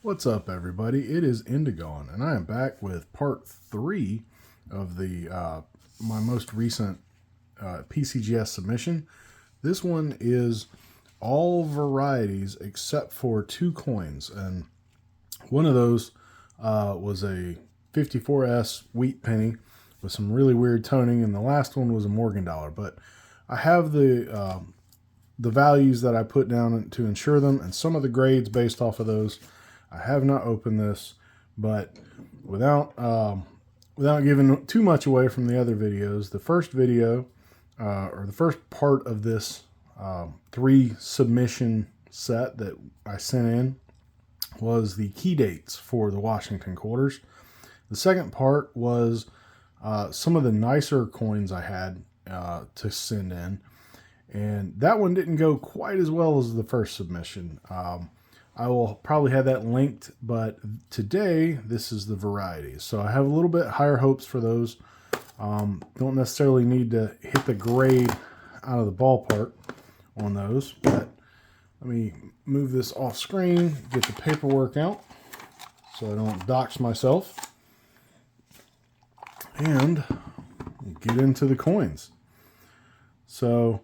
What's up, everybody? It is Indigon, and I am back with part 3 of the my most recent PCGS submission. This one is all varieties except for 2 coins, and one of those was a 54S wheat penny with some really weird toning, and the last one was a Morgan dollar. But I have the values that I put down to insure them, and some of the grades based off of those. I have not opened this, but without giving too much away from the other videos, the first video, or the first part of this 3 submission set that I sent in was the key dates for the Washington quarters. The second part was some of the nicer coins I had to send in, and that one didn't go quite as well as the first submission. I will probably have that linked, but today this is the varieties. So I have a little bit higher hopes for those. Don't necessarily need to hit the grade out of the ballpark on those, but let me move this off screen, get the paperwork out so I don't dox myself, and get into the coins. So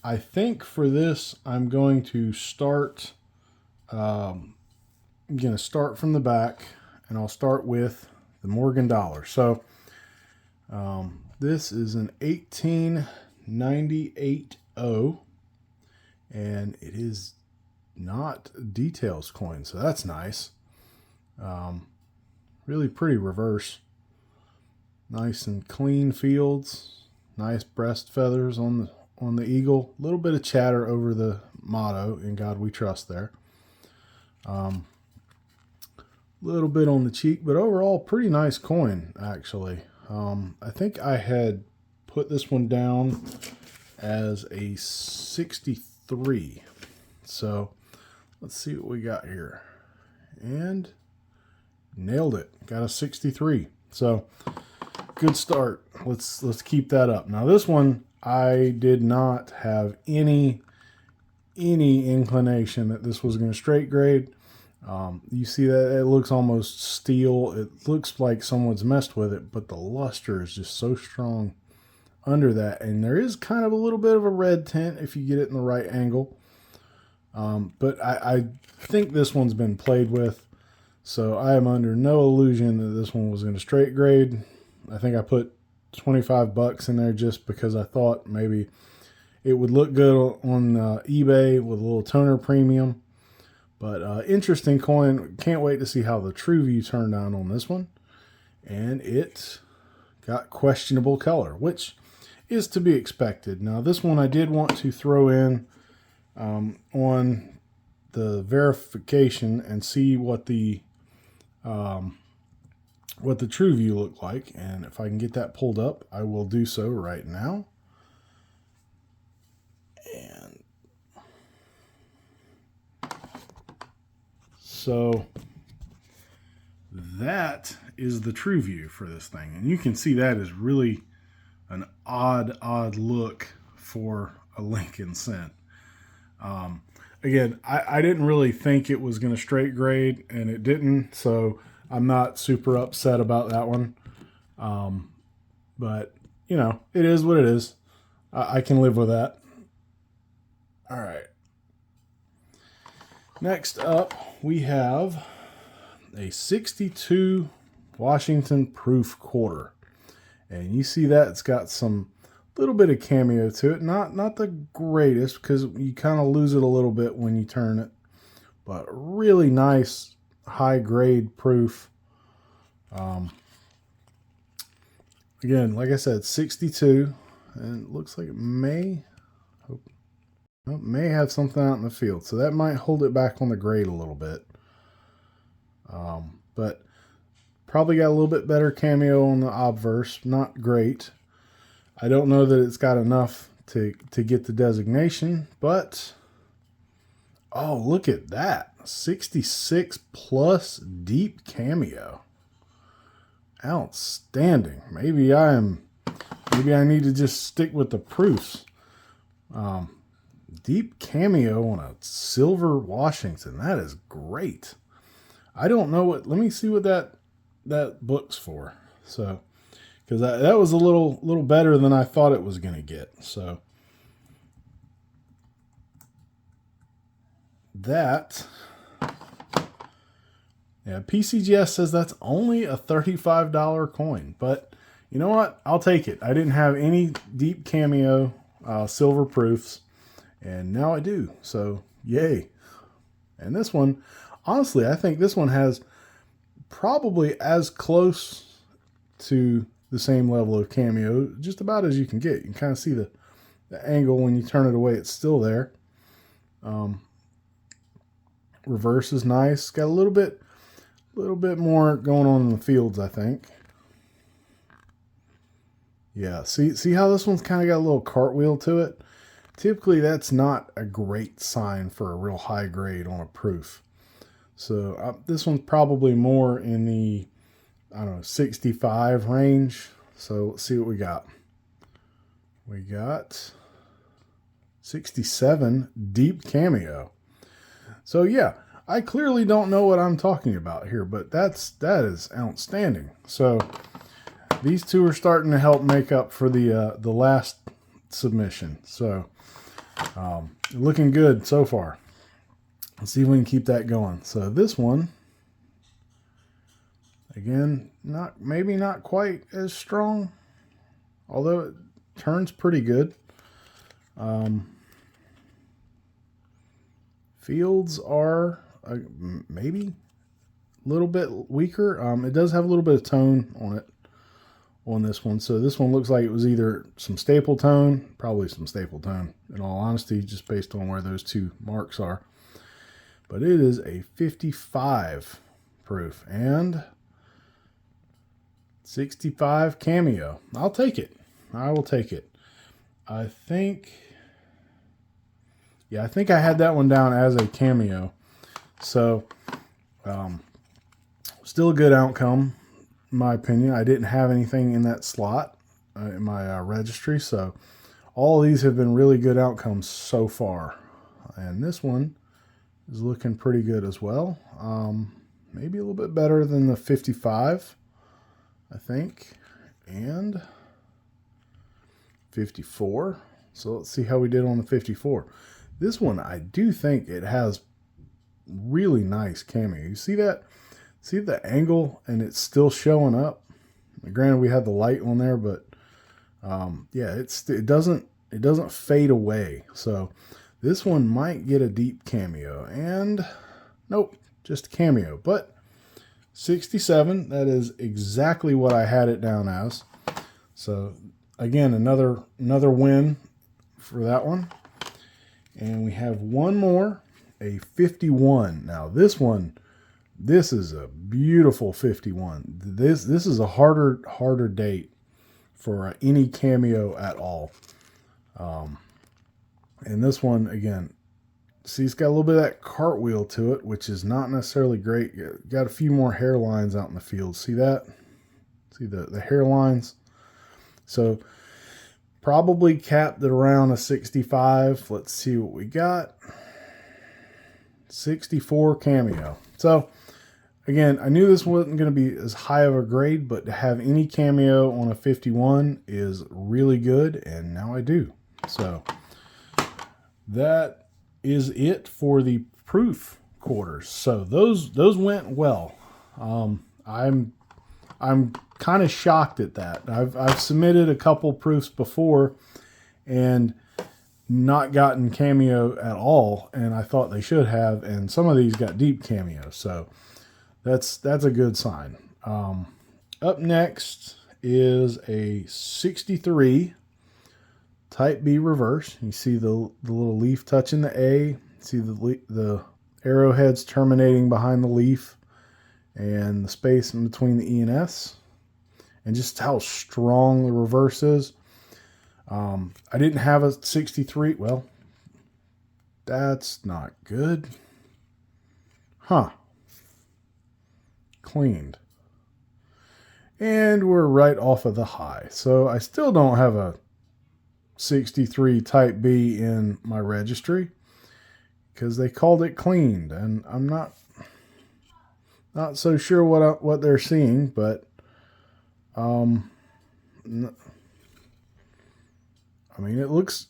I think for this I'm going to start I'm going to start from the back, and I'll start with the Morgan dollar. So this is an 1898 O, and it is not details coin, so that's nice. Really pretty reverse. Nice and clean fields. Nice breast feathers on the eagle. A little bit of chatter over the motto, "In God We Trust" there. Little bit on the cheek, but overall pretty nice coin, actually. I think I had put this one down as a 63. So let's see what we got here. And nailed it. Got a 63. So good start. Let's keep that up. Now this one, I did not have any inclination that this was going to straight grade. You see that it looks almost steel. It looks like someone's messed with it, but the luster is just so strong under that, and there is kind of a little bit of a red tint if you get it in the right angle. But I think this one's been played with, so I am under no illusion that this one was going to straight grade. I think I put $25 in there just because I thought maybe it would look good on eBay with a little toner premium. But interesting coin. Can't wait to see how the True View turned out on this one. And it got questionable color, which is to be expected. Now this one I did want to throw in on the verification and see what the True View looked like. And if I can get that pulled up, I will do so right now. And so that is the True View for this thing. And you can see that is really an odd look for a Lincoln cent. Again, I didn't really think it was going to straight grade, and it didn't. So I'm not super upset about that one. But, you know, it is what it is. I can live with that. All right. Next up, we have a 62 Washington proof quarter. And you see that it's got some little bit of cameo to it. Not the greatest, because you kind of lose it a little bit when you turn it. But really nice high grade proof. Again, like I said, 62. And it looks like it may have something out in the field, so that might hold it back on the grade a little bit. But probably got a little bit better cameo on the obverse. Not great. I don't know that it's got enough to get the designation, but oh, look at that. 66 plus deep cameo. Outstanding. Maybe I am Maybe I need to just stick with the proofs. Deep cameo on a silver Washington. That is great. I don't know what. Let me see what that book's for. So, because that was a little better than I thought it was going to get. So that, yeah, PCGS says that's only a $35 coin, but you know what? I'll take it. I didn't have any deep cameo silver proofs, and now I do. So yay! And this one, honestly, I think this one has probably as close to the same level of cameo, just about as you can get. You can kind of see the angle when you turn it away. It's still there. Reverse is nice. Got a little bit more going on in the fields, I think. Yeah, see how this one's kind of got a little cartwheel to it? Typically, that's not a great sign for a real high grade on a proof. So this one's probably more in the, I don't know, 65 range. So let's see what we got. We got 67 deep cameo. So yeah, I clearly don't know what I'm talking about here, but that is outstanding. So these two are starting to help make up for the last submission. So looking good so far. Let's see if we can keep that going. So this one, again, maybe not quite as strong, although it turns pretty good. Fields are maybe a little bit weaker. It does have a little bit of tone on it on this one. So this one looks like it was either some staple tone, probably some staple tone, in all honesty, just based on where those two marks are. But it is a 55 proof and 65 cameo. I'll take it. I will take it. I think I had that one down as a cameo. So, still a good outcome, in my opinion. I didn't have anything in that slot in my registry. So, all of these have been really good outcomes so far. And this one is looking pretty good as well. Maybe a little bit better than the 55, I think. And 54. So let's see how we did on the 54. This one, I do think it has really nice cameo. You see that? See the angle, and it's still showing up. Granted, we had the light on there, but yeah, it doesn't fade away. So this one might get a deep cameo, and nope, just a cameo. But 67, that is exactly what I had it down as. So again, another win for that one. And we have one more, a 51. Now this is a beautiful 51. This is a harder date for any cameo at all. And this one, again, see, it's got a little bit of that cartwheel to it, which is not necessarily great. Got a few more hairlines out in the field. See that? See the hairlines? So probably capped at around a 65. Let's see what we got. 64 cameo. So again, I knew this wasn't going to be as high of a grade, but to have any cameo on a 51 is really good, and now I do. So that is it for the proof quarters. So those went well. I'm kind of shocked at that. I've submitted a couple proofs before and not gotten cameo at all, and I thought they should have, and some of these got deep cameo. So that's a good sign. Up next is a 63 Type B reverse. You see the little leaf touching the A. See the arrowheads terminating behind the leaf, and the space in between the E and S, and just how strong the reverse is. I didn't have a 63. Well, that's not good. Huh. Cleaned. And we're right off of the high. So I still don't have a 63 Type B in my registry because they called it cleaned, and I'm not so sure what they're seeing, but I mean, it looks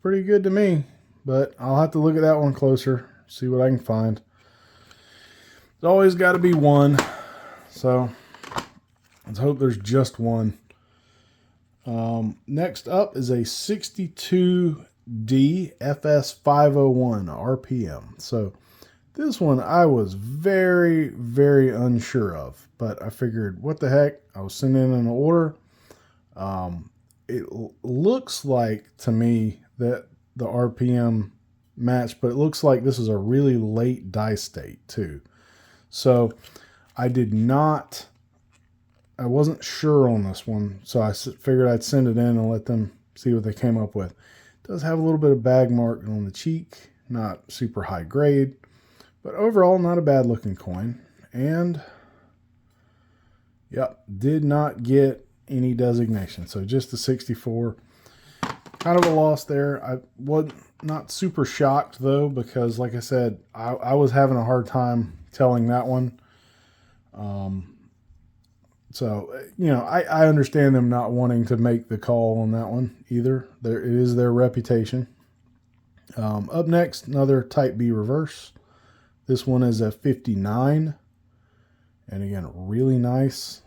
pretty good to me, but I'll have to look at that one closer, see what I can find. There's always got to be one, so let's hope there's just one. Next up is a 62D FS501 RPM. So this one I was very, very unsure of, but I figured, what the heck? I was sending in an order. It looks like to me that the RPM matched, but it looks like this is a really late die state too. So I wasn't sure on this one, so I figured I'd send it in and let them see what they came up with. It does have a little bit of bag mark on the cheek, not super high grade, but overall not a bad looking coin. And yep, did not get any designation, so just the 64. Kind of a loss there. I was not super shocked though, because like I said, I was having a hard time telling that one. So, you know, I understand them not wanting to make the call on that one either. It is their reputation. Up next, another Type B reverse. This one is a 59. And again, really nice.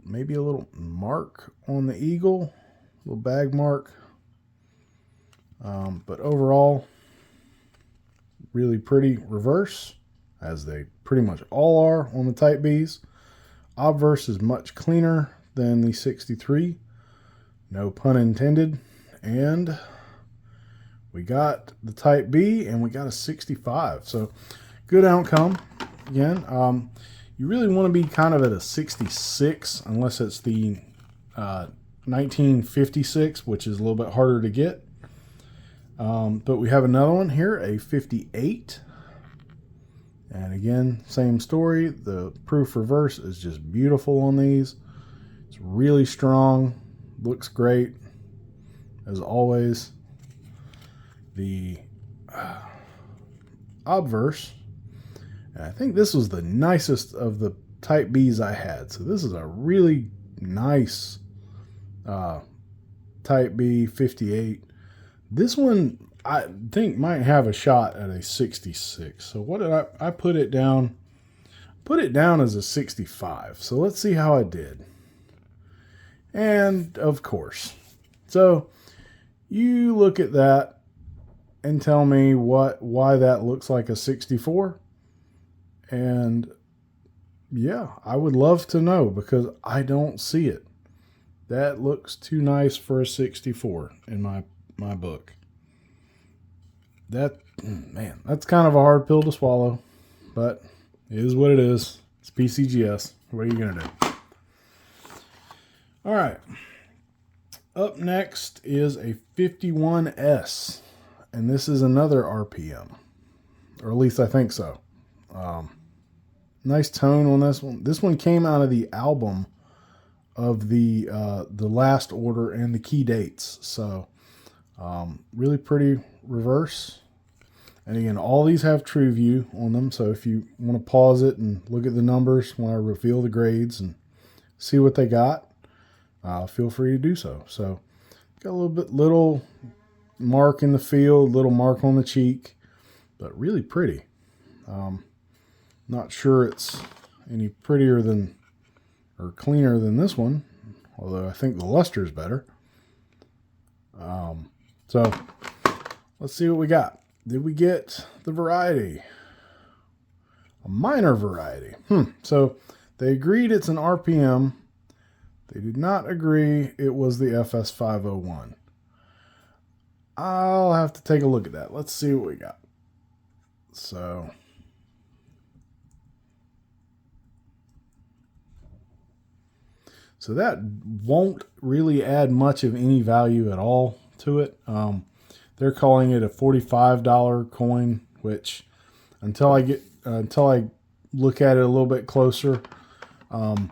Maybe a little mark on the eagle, little bag mark. But overall, really pretty reverse, as they pretty much all are on the Type Bs. Obverse is much cleaner than the 63. No pun intended. And we got the Type B and we got a 65. So good outcome. Again, you really want to be kind of at a 66 unless it's the 1956, which is a little bit harder to get. But we have another one here, a 58. And again, same story. The proof reverse is just beautiful on these. It's really strong. Looks great, as always. The obverse, and I think this was the nicest of the Type Bs I had. So this is a really nice Type B 58. This one I think might have a shot at a 66. So what did I put it down? Put it down as a 65. So let's see how I did. And of course, so you look at that and tell me why that looks like a 64. And yeah, I would love to know, because I don't see it. That looks too nice for a 64 in my book. That's kind of a hard pill to swallow, but it is what it is. It's PCGS. What are you going to do? All right. Up next is a 51S, and this is another RPM, or at least I think so. Nice tone on this one. This one came out of the album of the last order and the key dates. So really pretty reverse. And again, all these have true view on them. So if you want to pause it and look at the numbers when I reveal the grades and see what they got, feel free to do so. So got a little mark in the field, little mark on the cheek, but really pretty. Not sure it's any prettier than or cleaner than this one, although I think the luster is better. So let's see what we got. Did we get the variety? A minor variety. So they agreed it's an RPM. They did not agree it was the FS501. I'll have to take a look at that. Let's see what we got. So that won't really add much of any value at all to it. They're calling it a $45 coin, which until I look at it a little bit closer, You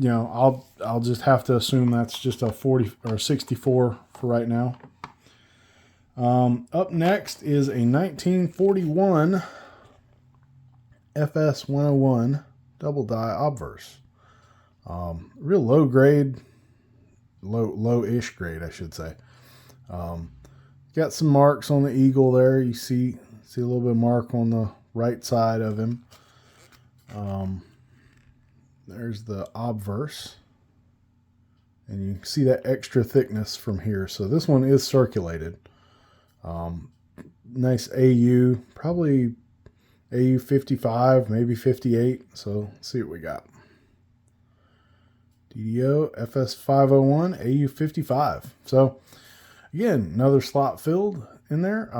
know, I'll just have to assume that's just a 40 or 64 for right now. Up next is a 1941 FS 101 double die obverse. Real low grade, low-ish grade, I should say. Got some marks on the eagle there. You see a little bit of mark on the right side of him. There's the obverse. And you can see that extra thickness from here. So this one is circulated. Nice AU, probably AU 55, maybe 58. So let's see what we got. DDO FS 501 AU 55. So again, another slot filled in there.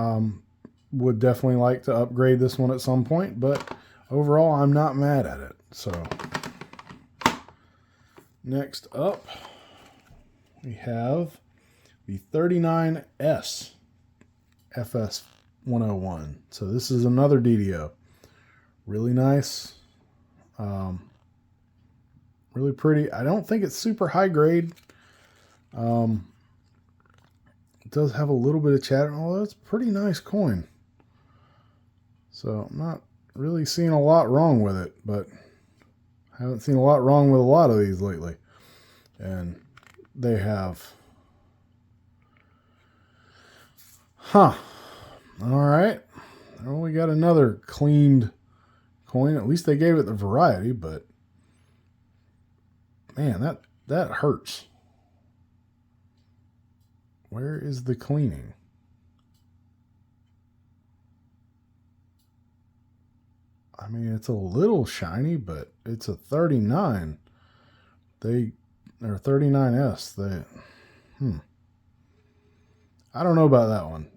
Would definitely like to upgrade this one at some point, but overall I'm not mad at it. So next up, we have the 39S FS 101. So this is another DDO. Really nice. Really pretty. I don't think it's super high grade. It does have a little bit of chatter, although it's a pretty nice coin. So I'm not really seeing a lot wrong with it, but I haven't seen a lot wrong with a lot of these lately. And they have. All right. Well, we got another cleaned coin. At least they gave it the variety, but man, that hurts. Where is the cleaning? I mean, it's a little shiny, but it's a 39. They're 39S. I don't know about that one.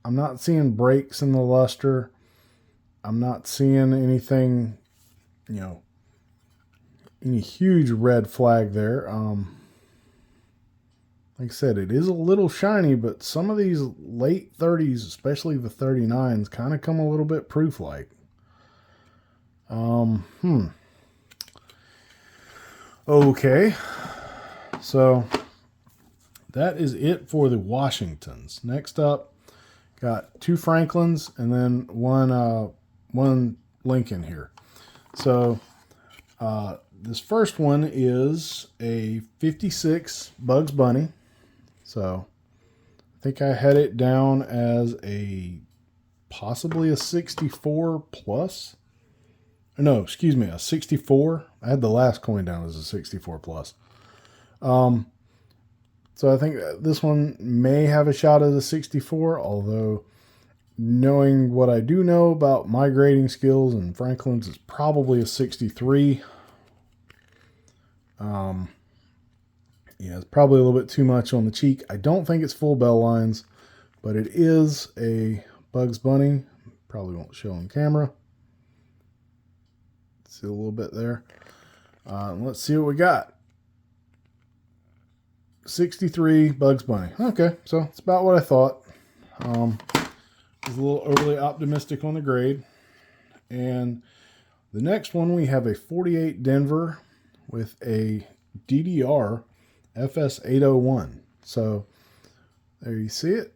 I'm not seeing breaks in the luster. I'm not seeing anything, any huge red flag there. Like I said, it is a little shiny, but some of these late 30s, especially the 39s, kind of come a little bit proof-like. Okay. So that is it for the Washingtons. Next up, got two Franklins and then one Lincoln here. So this first one is a 56 Bugs Bunny. So I think I had it down as possibly a 64 plus. No, excuse me, a 64. I had the last coin down as a 64 plus. So I think this one may have a shot at a 64, although knowing what I do know about my grading skills and Franklin's, is probably a 63. Yeah, it's probably a little bit too much on the cheek. I don't think it's full bell lines, but it is a Bugs Bunny. Probably won't show on camera. See a little bit there. Let's see what we got. 63 Bugs Bunny. Okay, so it's about what I thought. I was a little overly optimistic on the grade. And the next one, we have a 48 Denver with a DDR FS 801. So there you see it.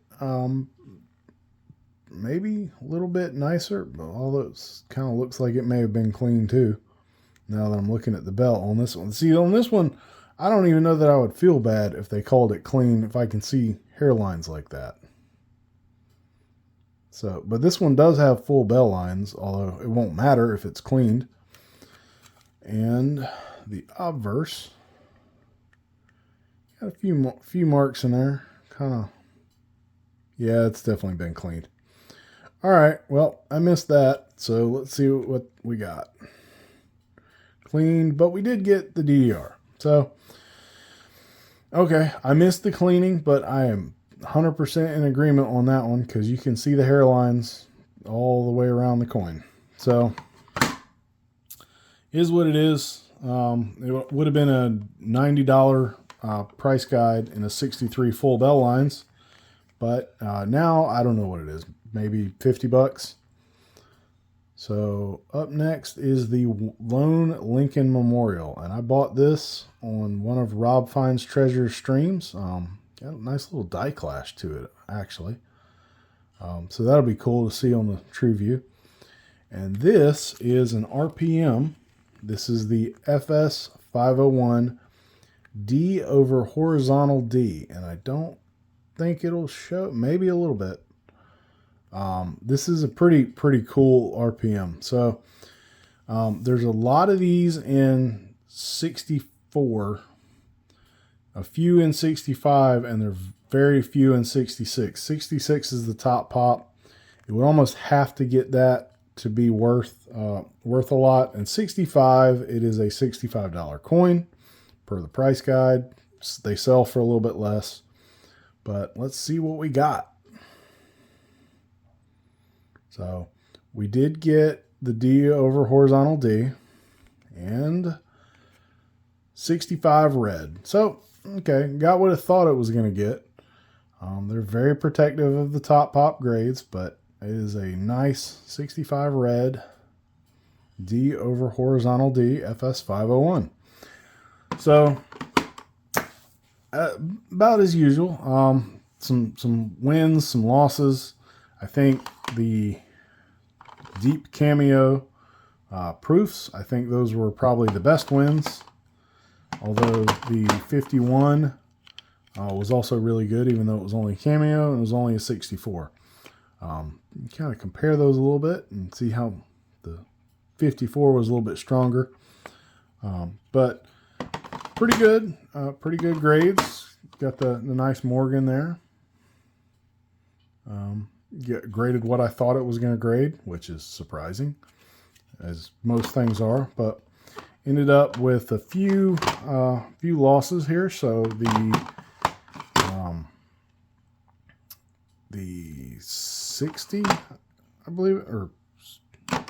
Maybe a little bit nicer, but although it kind of looks like it may have been clean too. Now that I'm looking at the belt on this one. See, on this one, I don't even know that I would feel bad if they called it clean if I can see hairlines like that. So, but this one does have full bell lines, although it won't matter if it's cleaned. And the obverse, got a few marks in there. Kind of, yeah, it's definitely been cleaned. All right, well, I missed that, so let's see what we got. Cleaned, but we did get the DDR. So, okay, I missed the cleaning, but I am 100% in agreement on that one because you can see the hairlines all the way around the coin. So, is what it is. It would have been a $90 price guide and a 63 full bell lines, but now I don't know what it is. Maybe $50. So up next is the Lone Lincoln Memorial, and I bought this on one of Rob Finds Treasure streams. Got a nice little die clash to it, actually. So that'll be cool to see on the True View. And this is an RPM. This is the FS 501 D over horizontal D, and I don't think it'll show, maybe a little bit. This is a pretty cool RPM. So there's a lot of these in 64, a few in 65, and there's very few in 66. 66 is the top pop. It would almost have to get that to be worth a lot. And 65, it is a $65 coin per the price guide. They sell for a little bit less, but let's see what we got. So we did get the D over horizontal D and 65 red. So, okay, got what I thought it was going to get. They're very protective of the top pop grades, but it is a nice 65 red D over horizontal D FS 501. So, about as usual. Some wins, some losses. I think the deep cameo proofs, I think those were probably the best wins. Although the 51 was also really good, even though it was only cameo and it was only a 64. Kind of compare those a little bit and see how the 54 was a little bit stronger. But pretty good grades. Got the nice Morgan there. Graded what I thought it was going to grade, which is surprising, as most things are. But ended up with a few losses here. So the 60, I believe, or I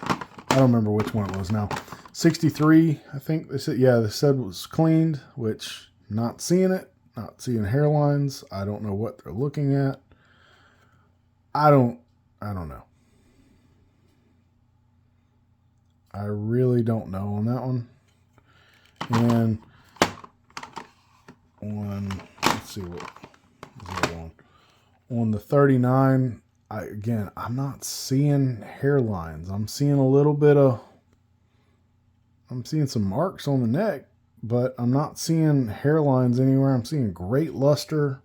don't remember which one it was now. 63, I think they said. Yeah, they said it was cleaned, which not seeing it, not seeing hairlines. I don't know what they're looking at. I don't know. I really don't know on that one. And let's see what is that on. On the 39, I'm not seeing hairlines. I'm seeing some marks on the neck, but I'm not seeing hairlines anywhere. I'm seeing great luster.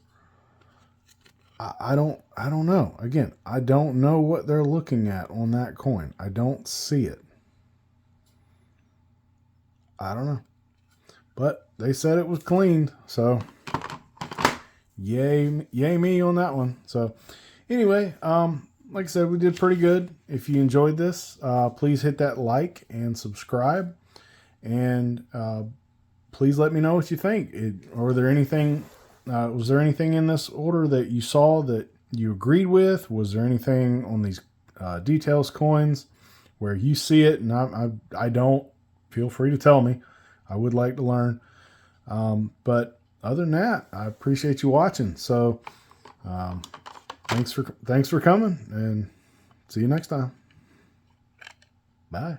I don't know. Again, I don't know what they're looking at on that coin. I don't see it. I don't know. But they said it was cleaned, so yay me on that one. So anyway, like I said, we did pretty good. If you enjoyed this, please hit that like and subscribe, and please let me know what you think. Was there anything in this order that you saw that you agreed with? Was there anything on these details coins where you see it and I don't? Feel free to tell me. I would like to learn. But other than that, I appreciate you watching. So thanks for coming, and see you next time. Bye.